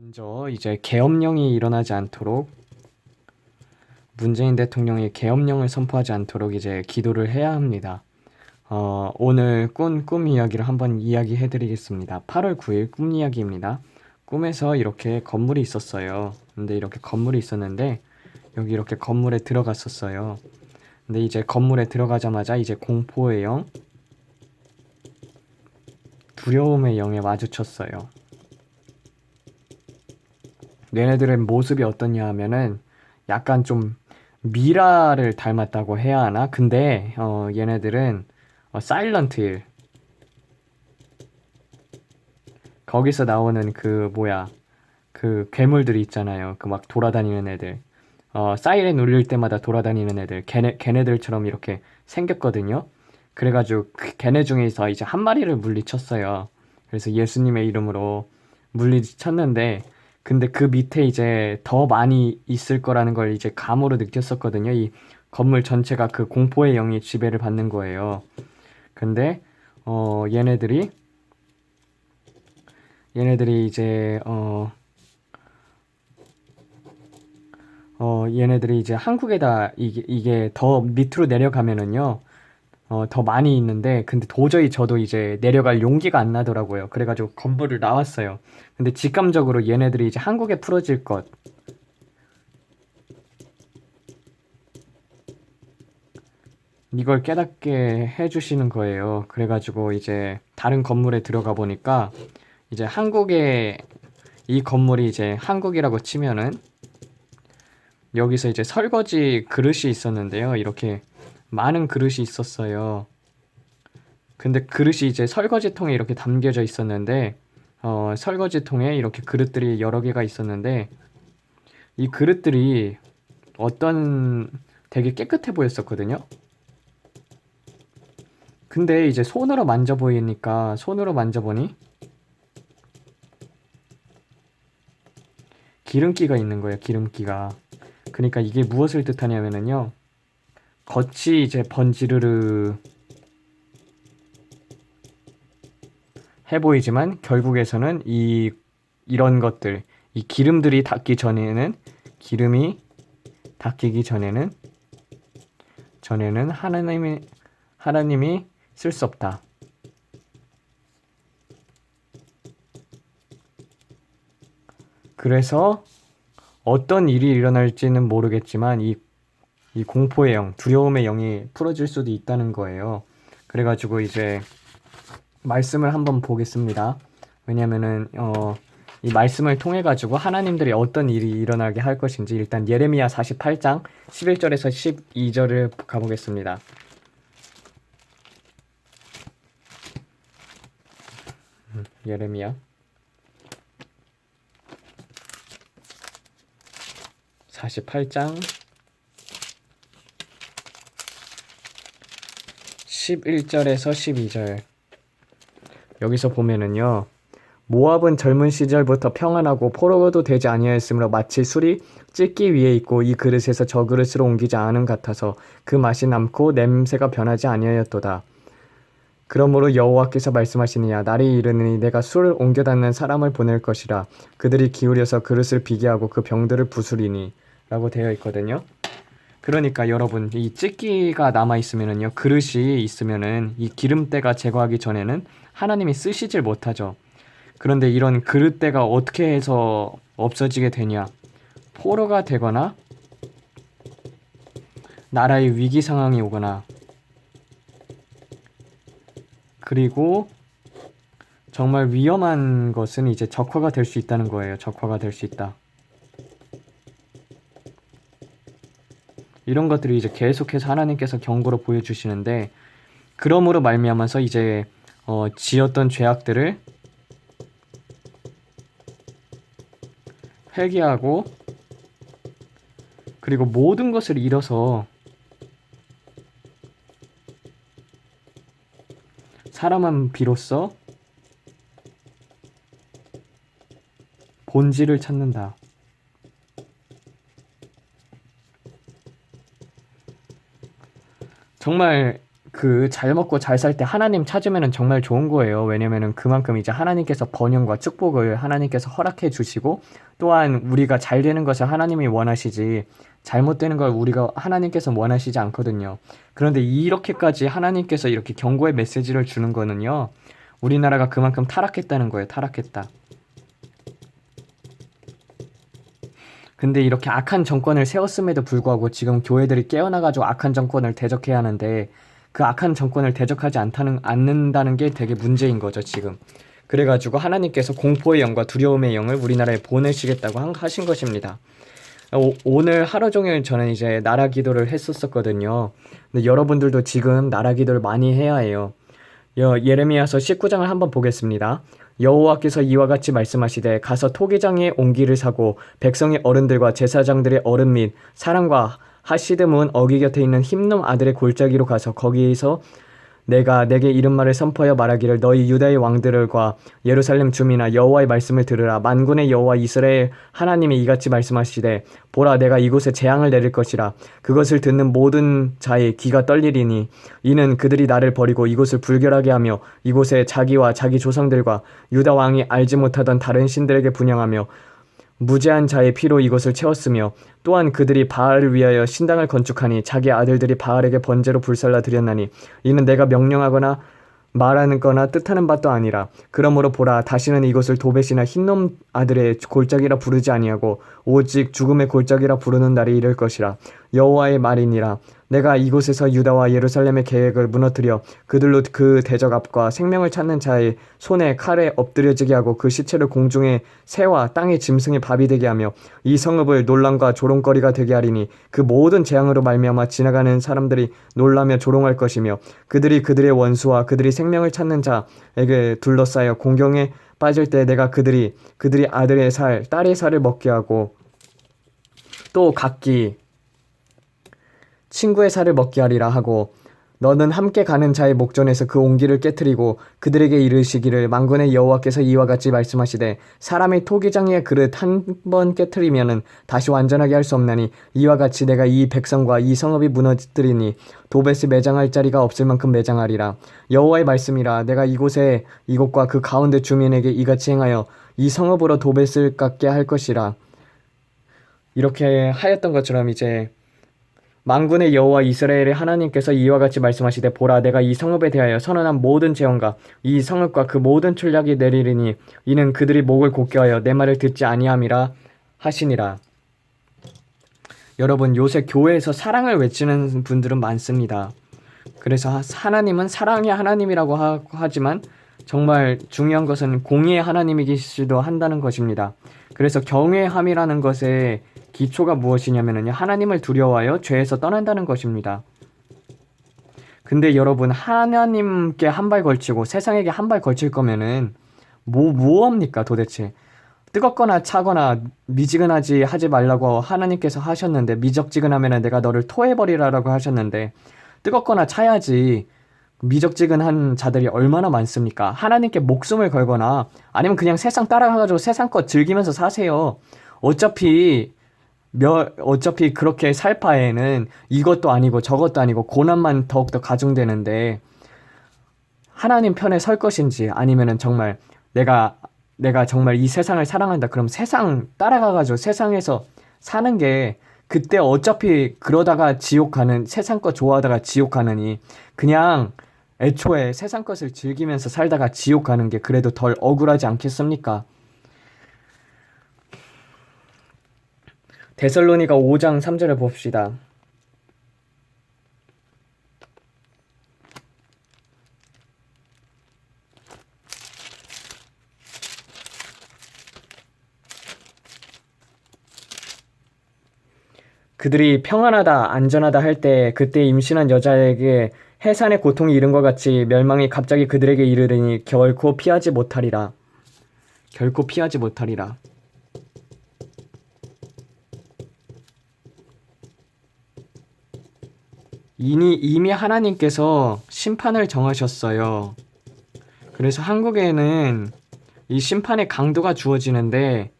먼저 이제 계엄령이 일어나지 않도록 문재인 대통령이 계엄령을 선포하지 않도록 이제 기도를 해야 합니다. 오늘 꾼 꿈 이야기를 한번 이야기해 드리겠습니다. 8월 9일 꿈 이야기입니다. 꿈에서 이렇게 건물이 있었어요. 근데 이렇게 건물이 있었는데 여기 이렇게 건물에 들어갔었어요. 근데 이제 건물에 들어가자마자 이제 공포의 영, 두려움의 영에 마주쳤어요. 얘네들의 모습이 어떻냐 하면은 약간 좀 미라를 닮았다고 해야 하나? 근데 얘네들은 사일런트 힐 거기서 나오는 그 뭐야 그 괴물들이 있잖아요. 그 막 돌아다니는 애들. 사이렌 울릴 때마다 돌아다니는 애들. 걔네들처럼 이렇게 생겼거든요. 그래가지고 걔네 중에서 이제 한 마리를 물리쳤어요. 그래서 예수님의 이름으로 물리쳤는데 근데 그 밑에 이제 더 많이 있을 거라는 걸 이제 감으로 느꼈었거든요. 이 건물 전체가 그 공포의 영이 지배를 받는 거예요. 근데 얘네들이 이제 얘네들이 이제 한국에다 이게 더 밑으로 내려가면은요, 더 많이 있는데, 근데 도저히 저도 이제 내려갈 용기가 안 나더라고요. 그래가지고 건물을 나왔어요. 근데 직감적으로 얘네들이 이제 한국에 풀어질 것, 이걸 깨닫게 해주시는 거예요. 그래가지고 이제 다른 건물에 들어가 보니까, 이제 한국에, 이 건물이 이제 한국이라고 치면은, 여기서 이제 설거지 그릇이 있었는데요. 이렇게 많은 그릇이 있었어요. 근데 그릇이 이제 설거지통에 이렇게 담겨져 있었는데, 설거지통에 이렇게 그릇들이 여러 개가 있었는데, 이 그릇들이 어떤 되게 깨끗해 보였었거든요. 근데 이제 손으로 만져보니까, 손으로 만져보니, 기름기가 있는 거예요, 기름기가. 그러니까 이게 무엇을 뜻하냐면은요, 겉이 이제 번지르르 해 보이지만, 결국에서는 이런 것들, 이 기름들이 닿기 전에는, 기름이 닦이기 전에는 하나님이 쓸 수 없다. 그래서 어떤 일이 일어날지는 모르겠지만 이 공포의 영, 두려움의 영이 풀어질 수도 있다는 거예요. 그래가지고 이제 말씀을 한번 보겠습니다. 왜냐면은 이 말씀을 통해 가지고 하나님들이 어떤 일이 일어나게 할 것인지 일단 예레미야 48장 11절에서 12절을 가보겠습니다. 예레미야 48장 11절에서 12절. 여기서 보면은요. 모압은 젊은 시절부터 평안하고 포로도 되지 아니하였으므로 마치 술이 찢기 위해 있고 이 그릇에서 저 그릇으로 옮기지 않은 같아서 그 맛이 남고 냄새가 변하지 아니하였도다. 그러므로 여호와께서 말씀하시느냐 날이 이르느니 내가 술을 옮겨 닫는 사람을 보낼 것이라 그들이 기울여서 그릇을 비게 하고 그 병들을 부수리니 라고 되어 있거든요. 그러니까 여러분 이 찢기가 남아 있으면은요 그릇이 있으면은 이 기름때가 제거하기 전에는 하나님이 쓰시질 못하죠. 그런데 이런 그릇대가 어떻게 해서 없어지게 되냐? 포로가 되거나 나라의 위기 상황이 오거나 그리고 정말 위험한 것은 이제 적화가 될 수 있다는 거예요. 적화가 될 수 있다. 이런 것들이 이제 계속해서 하나님께서 경고로 보여주시는데 그러므로 말미암아서 이제 지었던 죄악들을 회개하고 그리고 모든 것을 잃어서 사람은 비로소 본질을 찾는다. 정말 그 잘 먹고 잘 살 때 하나님 찾으면은 정말 좋은 거예요. 왜냐면은 그만큼 이제 하나님께서 번영과 축복을 하나님께서 허락해 주시고 또한 우리가 잘 되는 것을 하나님이 원하시지 잘못되는 걸 우리가 하나님께서 원하시지 않거든요. 그런데 이렇게까지 하나님께서 이렇게 경고의 메시지를 주는 거는요. 우리나라가 그만큼 타락했다는 거예요. 타락했다. 근데 이렇게 악한 정권을 세웠음에도 불구하고 지금 교회들이 깨어나가지고 악한 정권을 대적해야 하는데 그 악한 정권을 대적하지 않는다는 게 되게 문제인 거죠, 지금. 그래가지고 하나님께서 공포의 영과 두려움의 영을 우리나라에 보내시겠다고 하신 것입니다. 오늘 하루 종일 저는 이제 나라 기도를 했었거든요. 근데 여러분들도 지금 나라 기도를 많이 해야 해요. 예레미야서 19장을 한번 보겠습니다. 여호와께서 이와 같이 말씀하시되 가서 토기장의 옹기를 사고 백성의 어른들과 제사장들의 어른 및 사람과 하시드문 어기 곁에 있는 հիմ놈 아들의 골짜기로 가서 거기에서 내가 내게 이른 말을 선포하여 말하기를 너희 유다의 왕들과 예루살렘 주민아 여호와의 말씀을 들으라. 만군의 여호와 이스라엘 하나님이 이같이 말씀하시되 보라 내가 이곳에 재앙을 내릴 것이라. 그것을 듣는 모든 자의 귀가 떨리리니 이는 그들이 나를 버리고 이곳을 불결하게 하며 이곳에 자기와 자기 조상들과 유다 왕이 알지 못하던 다른 신들에게 분향하며 무죄한 자의 피로 이곳을 채웠으며 또한 그들이 바알을 위하여 신당을 건축하니 자기 아들들이 바알에게 번제로 불살라 드렸나니 이는 내가 명령하거나 말하는 거나 뜻하는 바도 아니라. 그러므로 보라 다시는 이곳을 도벳이나 흰놈 아들의 골짜기라 부르지 아니하고 오직 죽음의 골짜기라 부르는 날이 이를 것이라. 여호와의 말이니라. 내가 이곳에서 유다와 예루살렘의 계획을 무너뜨려 그들로 그 대적 앞과 생명을 찾는 자의 손에 칼에 엎드려지게 하고 그 시체를 공중의 새와 땅의 짐승의 밥이 되게 하며 이 성읍을 논란과 조롱거리가 되게 하리니 그 모든 재앙으로 말미암아 지나가는 사람들이 놀라며 조롱할 것이며 그들이 그들의 원수와 그들이 생명을 찾는 자에게 둘러싸여 공경에 빠질 때 내가 그들이 아들의 살 딸의 살을 먹게 하고 또 각기 친구의 살을 먹게 하리라 하고 너는 함께 가는 자의 목전에서 그 옹기를 깨뜨리고 그들에게 이르시기를 만군의 여호와께서 이와 같이 말씀하시되 사람의 토기장의 그릇 한 번 깨뜨리면은 다시 완전하게 할 수 없나니 이와 같이 내가 이 백성과 이 성읍이 무너뜨리니 도벳을 매장할 자리가 없을 만큼 매장하리라. 여호와의 말씀이라. 내가 이곳과 그 가운데 주민에게 이같이 행하여 이 성읍으로 도벳을 깎게 할 것이라. 이렇게 하였던 것처럼 이제 만군의 여호와 이스라엘의 하나님께서 이와 같이 말씀하시되 보라 내가 이 성읍에 대하여 선언한 모든 재앙과 이 성읍과 그 모든 출약이 내리리니 이는 그들이 목을 곧게 하여 내 말을 듣지 아니함이라 하시니라. 여러분 요새 교회에서 사랑을 외치는 분들은 많습니다. 그래서 하나님은 사랑의 하나님이라고 하지만 정말 중요한 것은 공의의 하나님이시기도 한다는 것입니다. 그래서 경외함이라는 것에 기초가 무엇이냐면요. 하나님을 두려워하여 죄에서 떠난다는 것입니다. 근데 여러분 하나님께 한 발 걸치고 세상에게 한 발 걸칠 거면은 뭐합니까 도대체? 뜨겁거나 차거나 미지근하지 하지 말라고 하나님께서 하셨는데 미적지근하면은 내가 너를 토해버리라라고 하셨는데 뜨겁거나 차야지. 미적지근한 자들이 얼마나 많습니까? 하나님께 목숨을 걸거나 아니면 그냥 세상 따라가가지고 세상 것 즐기면서 사세요. 어차피 그렇게 살 바에는 이것도 아니고 저것도 아니고 고난만 더욱더 가중되는데 하나님 편에 설 것인지 아니면은 정말 내가 정말 이 세상을 사랑한다. 그럼 세상 따라가가지고 세상에서 사는 게 그때 어차피 그러다가 지옥 가는 세상 것 좋아하다가 지옥 가느니 그냥 애초에 세상 것을 즐기면서 살다가 지옥 가는 게 그래도 덜 억울하지 않겠습니까? 데살로니가 5장 3절을 봅시다. 그들이 평안하다 안전하다 할 때 그때 임신한 여자에게 해산의 고통이 이른 것 같이 멸망이 갑자기 그들에게 이르르니 결코 피하지 못하리라. 결코 피하지 못하리라. 이미 하나님께서 심판을 정하셨어요. 그래서 한국에는 이 심판의 강도가 주어지는데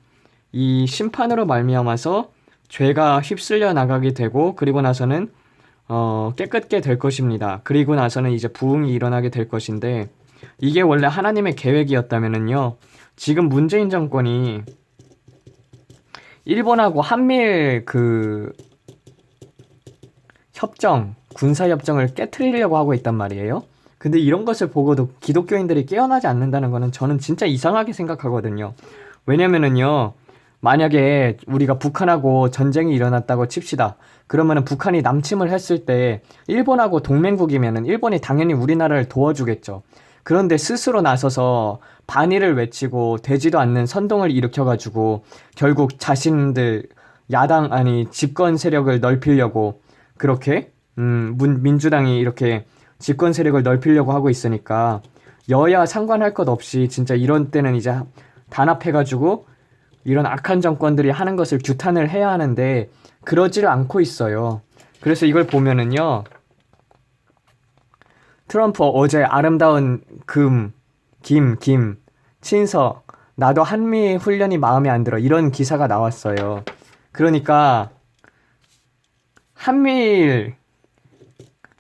이 심판으로 말미암아서 죄가 휩쓸려 나가게 되고 그리고 나서는 깨끗게 될 것입니다. 그리고 나서는 이제 부흥이 일어나게 될 것인데, 이게 원래 하나님의 계획이었다면은요, 지금 문재인 정권이 일본하고 한미일 군사협정을 깨트리려고 하고 있단 말이에요. 근데 이런 것을 보고도 기독교인들이 깨어나지 않는다는 거는 저는 진짜 이상하게 생각하거든요. 왜냐면은요, 만약에 우리가 북한하고 전쟁이 일어났다고 칩시다. 그러면은 북한이 남침을 했을 때 일본하고 동맹국이면은 일본이 당연히 우리나라를 도와주겠죠. 그런데 스스로 나서서 반의를 외치고 되지도 않는 선동을 일으켜가지고 결국 자신들 집권 세력을 넓히려고 그렇게 민주당이 이렇게 집권 세력을 넓히려고 하고 있으니까 여야 상관할 것 없이 진짜 이런 때는 이제 단합해가지고 이런 악한 정권들이 하는 것을 규탄을 해야 하는데 그러지를 않고 있어요. 그래서 이걸 보면은요, 트럼프 어제 아름다운 친서, 나도 한미 훈련이 마음에 안 들어. 이런 기사가 나왔어요. 그러니까, 한미일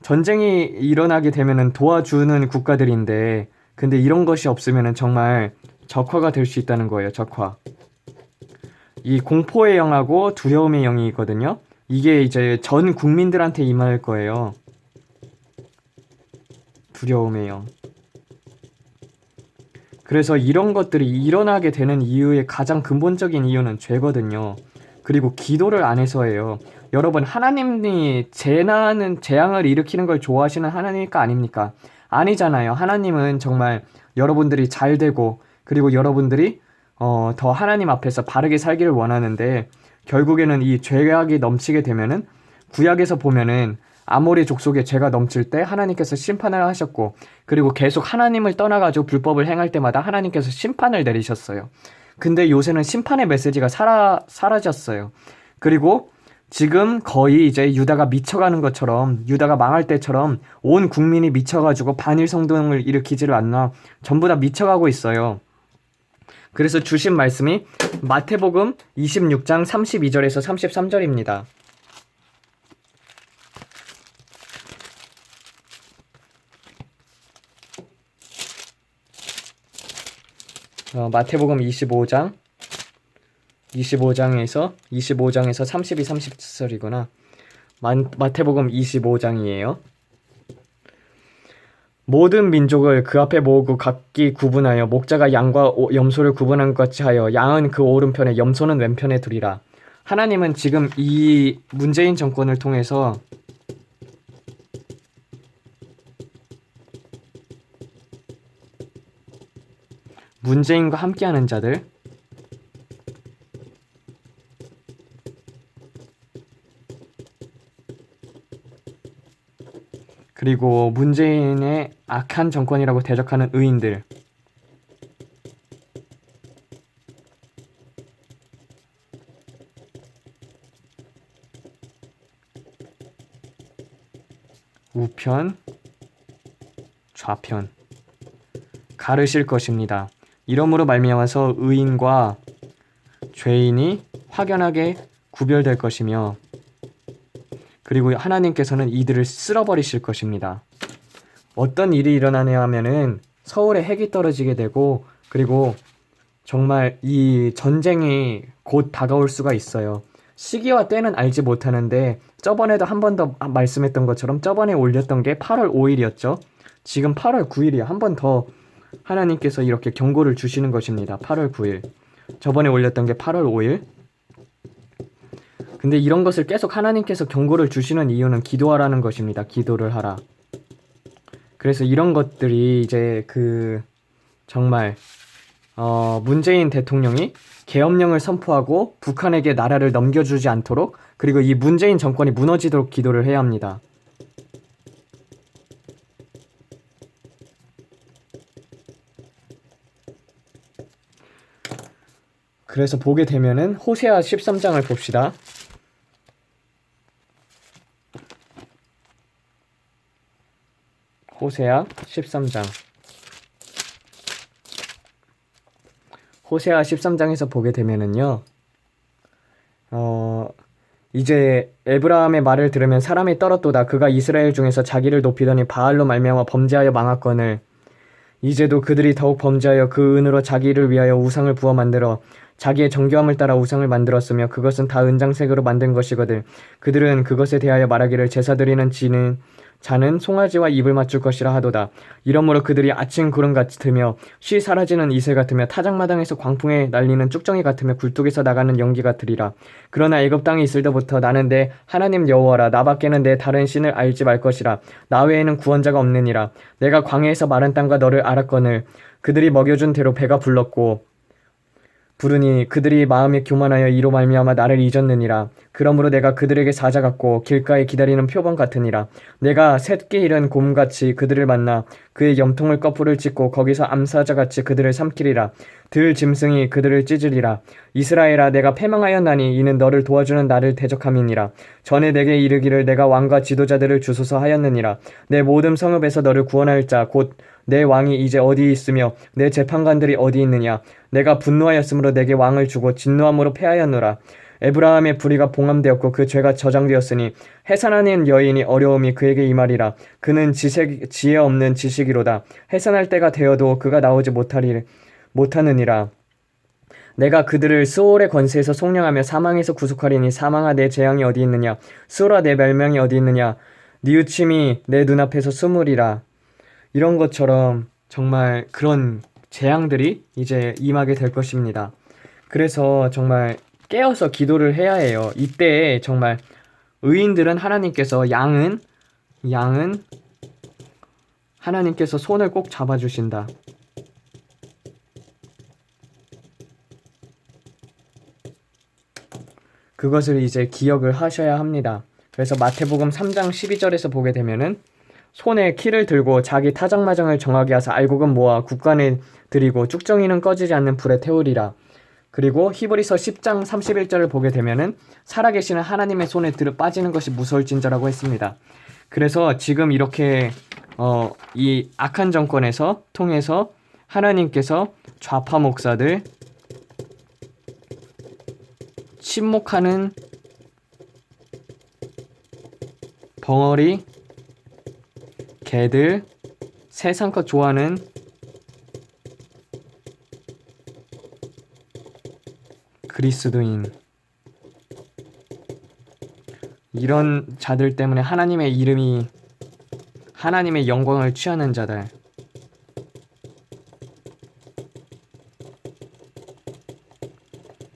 전쟁이 일어나게 되면은 도와주는 국가들인데, 근데 이런 것이 없으면은 정말 적화가 될 수 있다는 거예요, 적화. 이 공포의 영하고 두려움의 영이 있거든요. 이게 이제 전 국민들한테 임할 거예요. 두려움의 영. 그래서 이런 것들이 일어나게 되는 이유의 가장 근본적인 이유는 죄거든요. 그리고 기도를 안 해서예요. 여러분, 하나님이 재앙을 일으키는 걸 좋아하시는 하나님일까 아닙니까? 아니잖아요. 하나님은 정말 여러분들이 잘 되고, 그리고 여러분들이 더 하나님 앞에서 바르게 살기를 원하는데, 결국에는 이 죄악이 넘치게 되면은, 구약에서 보면은, 아모리 족속에 죄가 넘칠 때 하나님께서 심판을 하셨고, 그리고 계속 하나님을 떠나가지고 불법을 행할 때마다 하나님께서 심판을 내리셨어요. 근데 요새는 심판의 메시지가 사라졌어요. 그리고 지금 거의 이제 유다가 미쳐가는 것처럼, 유다가 망할 때처럼 온 국민이 미쳐가지고 반일 성동을 일으키지를 않나 전부 다 미쳐가고 있어요. 그래서 주신 말씀이 마태복음 26장 32절에서 33절입니다. 마태복음 25장에서 32, 30절이구나. 마태복음 25장이에요. 모든 민족을 그 앞에 모으고 각기 구분하여 목자가 양과 염소를 구분한 것 같이 하여 양은 그 오른편에 염소는 왼편에 두리라. 하나님은 지금 이 문재인 정권을 통해서 문재인과 함께하는 자들, 그리고 문재인의 악한 정권이라고 대적하는 의인들, 우편, 좌편 가르실 것입니다. 이러므로 말미암아서 의인과 죄인이 확연하게 구별될 것이며, 그리고 하나님께서는 이들을 쓸어버리실 것입니다. 어떤 일이 일어나냐 하면은 서울에 핵이 떨어지게 되고, 그리고 정말 이 전쟁이 곧 다가올 수가 있어요. 시기와 때는 알지 못하는데 저번에도 한 번 더 말씀했던 것처럼 저번에 올렸던 게 8월 5일이었죠. 지금 8월 9일이야. 한 번 더 하나님께서 이렇게 경고를 주시는 것입니다. 8월 9일. 저번에 올렸던 게 8월 5일. 근데 이런 것을 계속 하나님께서 경고를 주시는 이유는 기도하라는 것입니다. 기도를 하라. 그래서 이런 것들이 이제 정말 문재인 대통령이 계엄령을 선포하고 북한에게 나라를 넘겨주지 않도록, 그리고 이 문재인 정권이 무너지도록 기도를 해야 합니다. 그래서 보게 되면은 호세아 13장을 봅시다. 호세아 13장. 호세아 13장에서 보게 되면은요, 이제 에브라함의 말을 들으면 사람이 떨었도다. 그가 이스라엘 중에서 자기를 높이더니 바알로 말미암아 범죄하여 망하거늘 이제도 그들이 더욱 범죄하여 그 은으로 자기를 위하여 우상을 부어 만들어 자기의 정교함을 따라 우상을 만들었으며 그것은 다 은장색으로 만든 것이거든. 그들은 그것에 대하여 말하기를 제사 드리는 자는 송아지와 입을 맞출 것이라 하도다. 이러므로 그들이 아침 구름 같으며 쉬 사라지는 이슬 같으며 타작마당에서 광풍에 날리는 쭉정이 같으며 굴뚝에서 나가는 연기 같으리라. 그러나 애굽 땅에 있을 때부터 나는 내 하나님 여호와라. 나밖에는 내 다른 신을 알지 말 것이라. 나 외에는 구원자가 없느니라. 내가 광야에서 마른 땅과 너를 알았거늘 그들이 먹여준 대로 배가 불렀고 부르니 그들이 마음이 교만하여 이로 말미암아 나를 잊었느니라. 그러므로 내가 그들에게 사자 같고 길가에 기다리는 표범 같으니라. 내가 새끼 잃은 곰같이 그들을 만나 그의 염통을 거풀을 찢고 거기서 암사자같이 그들을 삼키리라. 들 짐승이 그들을 찢으리라. 이스라엘아 내가 패망하였나니 이는 너를 도와주는 나를 대적함이니라. 전에 내게 이르기를 내가 왕과 지도자들을 주소서 하였느니라. 내 모든 성읍에서 너를 구원할 자 곧 내 왕이 이제 어디 있으며 내 재판관들이 어디 있느냐. 내가 분노하였으므로 내게 왕을 주고 진노함으로 패하였노라. 에브라함의 불의가 봉함되었고 그 죄가 저장되었으니 해산하는 여인이 어려움이 그에게 임하리라. 그는 지혜 없는 지식이로다. 해산할 때가 되어도 그가 나오지 못하느니라. 내가 그들을 스올의 권세에서 속량하며 사망에서 구속하리니 사망아 내 재앙이 어디 있느냐. 스올아 내 멸망이 어디 있느냐. 뉘우침이 내 눈앞에서 스물이라. 이런 것처럼 정말 그런 재앙들이 이제 임하게 될 것입니다. 그래서 정말 깨어서 기도를 해야 해요. 이때 정말 의인들은 하나님께서 양은 하나님께서 손을 꼭 잡아주신다. 그것을 이제 기억을 하셔야 합니다. 그래서 마태복음 3장 12절에서 보게 되면은 손에 키를 들고 자기 타작마장을 정하게 하사 알곡은 모아 국간에 들이고 쭉정이는 꺼지지 않는 불에 태우리라. 그리고 히브리서 10장 31절을 보게 되면은 살아계시는 하나님의 손에 빠지는 것이 무서울진저라고 했습니다. 그래서 지금 이렇게 이 악한 정권에서 통해서 하나님께서 좌파 목사들 침묵하는 벙어리 개들, 세상껏 좋아하는 그리스도인 이런 자들 때문에 하나님의 이름이 하나님의 영광을 취하는 자들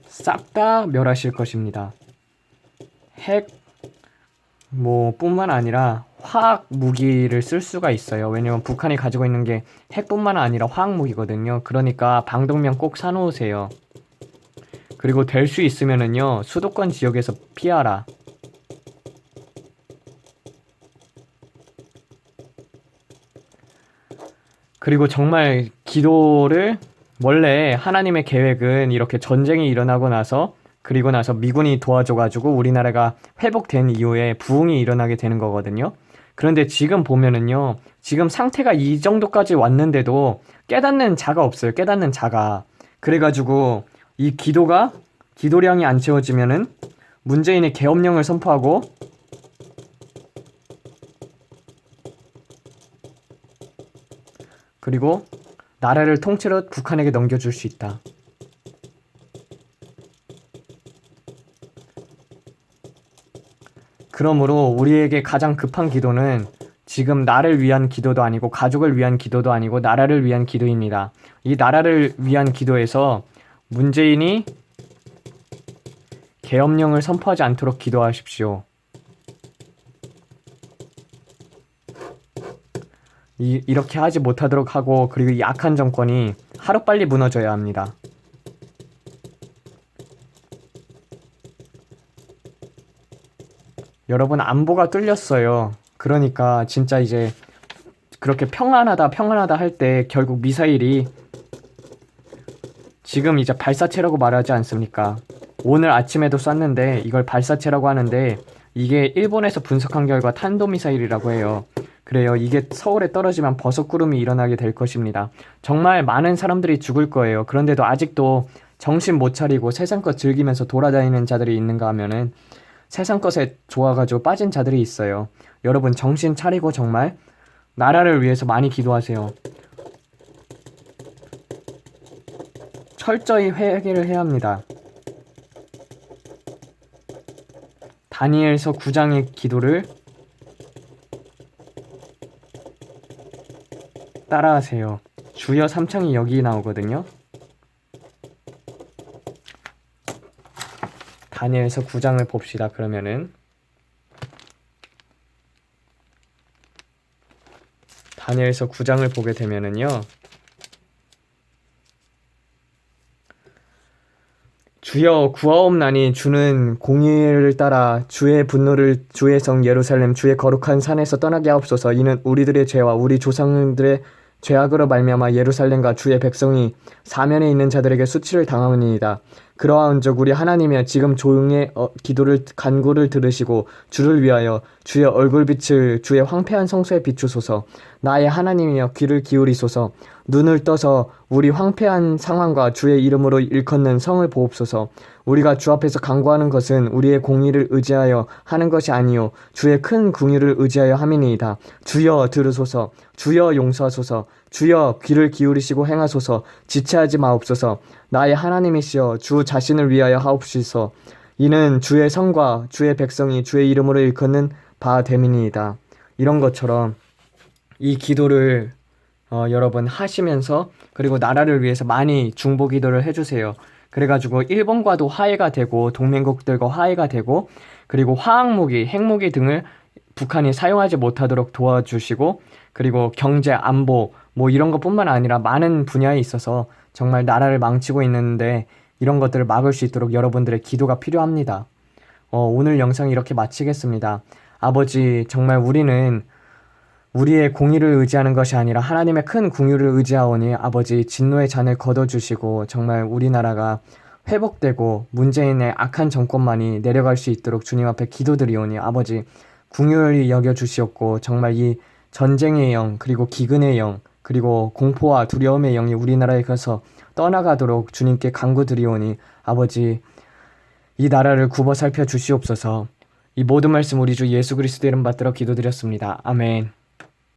싹 다 멸하실 것입니다. 핵 뿐만 아니라 화학 무기를 쓸 수가 있어요. 왜냐면 북한이 가지고 있는 게 핵뿐만 아니라 화학 무기거든요. 그러니까 방독면 꼭 사놓으세요. 그리고 될 수 있으면은요 수도권 지역에서 피하라. 그리고 정말 기도를 원래 하나님의 계획은 이렇게 전쟁이 일어나고 나서 그리고 나서 미군이 도와줘가지고 우리나라가 회복된 이후에 부흥이 일어나게 되는 거거든요. 그런데 지금 보면은요, 지금 상태가 이 정도까지 왔는데도 깨닫는 자가 없어요. 깨닫는 자가. 그래가지고 이 기도량이 안 채워지면은 문재인이 계엄령을 선포하고 그리고 나라를 통째로 북한에게 넘겨줄 수 있다. 그러므로 우리에게 가장 급한 기도는 지금 나를 위한 기도도 아니고 가족을 위한 기도도 아니고 나라를 위한 기도입니다. 이 나라를 위한 기도에서 문재인이 계엄령을 선포하지 않도록 기도하십시오. 이렇게 하지 못하도록 하고 그리고 이 악한 정권이 하루빨리 무너져야 합니다. 여러분 안보가 뚫렸어요. 그러니까 진짜 이제 그렇게 평안하다 할 때 결국 미사일이 지금 이제 발사체라고 말하지 않습니까? 오늘 아침에도 쐈는데 이걸 발사체라고 하는데 이게 일본에서 분석한 결과 탄도미사일이라고 해요. 그래요. 이게 서울에 떨어지면 버섯구름이 일어나게 될 것입니다. 정말 많은 사람들이 죽을 거예요. 그런데도 아직도 정신 못 차리고 세상껏 즐기면서 돌아다니는 자들이 있는가 하면은 세상 것에 좋아가지고 빠진 자들이 있어요. 여러분 정신 차리고 정말 나라를 위해서 많이 기도하세요. 철저히 회개를 해야 합니다. 다니엘서 9장의 기도를 따라하세요. 주여 3창이 여기 나오거든요. 다니엘서 9장을 봅시다. 그러면은 다니엘서 9장을 보게 되면은요. 주여 구하옵나니 주는 공의를 따라 주의 분노를 주의 성 예루살렘 주의 거룩한 산에서 떠나게 하옵소서. 이는 우리들의 죄와 우리 조상들의 죄악으로 말미암아 예루살렘과 주의 백성이 사면에 있는 자들에게 수치를 당하니이다. 그러한즉 우리 하나님이여 지금 조용의 기도를 간구를 들으시고 주를 위하여 주의 얼굴빛을 주의 황폐한 성소에 비추소서. 나의 하나님이여 귀를 기울이소서. 눈을 떠서 우리 황폐한 상황과 주의 이름으로 일컫는 성을 보옵소서. 우리가 주 앞에서 간구하는 것은 우리의 공의를 의지하여 하는 것이 아니요 주의 큰 궁유를 의지하여 함이니이다. 주여 들으소서. 주여 용서하소서. 주여 귀를 기울이시고 행하소서. 지체하지 마옵소서. 나의 하나님이시여 주 자신을 위하여 하옵소서. 이는 주의 성과 주의 백성이 주의 이름으로 일컫는 바 됨이니이다. 이런 것처럼 이 기도를 여러분 하시면서 그리고 나라를 위해서 많이 중보 기도를 해주세요. 그래가지고 일본과도 화해가 되고 동맹국들과 화해가 되고 그리고 화학무기, 핵무기 등을 북한이 사용하지 못하도록 도와주시고 그리고 경제, 안보 뭐 이런 것뿐만 아니라 많은 분야에 있어서 정말 나라를 망치고 있는데 이런 것들을 막을 수 있도록 여러분들의 기도가 필요합니다. 오늘 영상 이렇게 마치겠습니다. 아버지 정말 우리는 우리의 공의를 의지하는 것이 아니라 하나님의 큰 궁유를 의지하오니 아버지 진노의 잔을 걷어주시고 정말 우리나라가 회복되고 문재인의 악한 정권만이 내려갈 수 있도록 주님 앞에 기도드리오니 아버지 궁유를 여겨주시옵고 정말 이 전쟁의 영 그리고 기근의 영 그리고 공포와 두려움의 영이 우리나라에서 떠나가도록 주님께 간구드리오니 아버지 이 나라를 굽어 살펴 주시옵소서. 이 모든 말씀 우리 주 예수 그리스도 이름 받들어 기도드렸습니다. 아멘.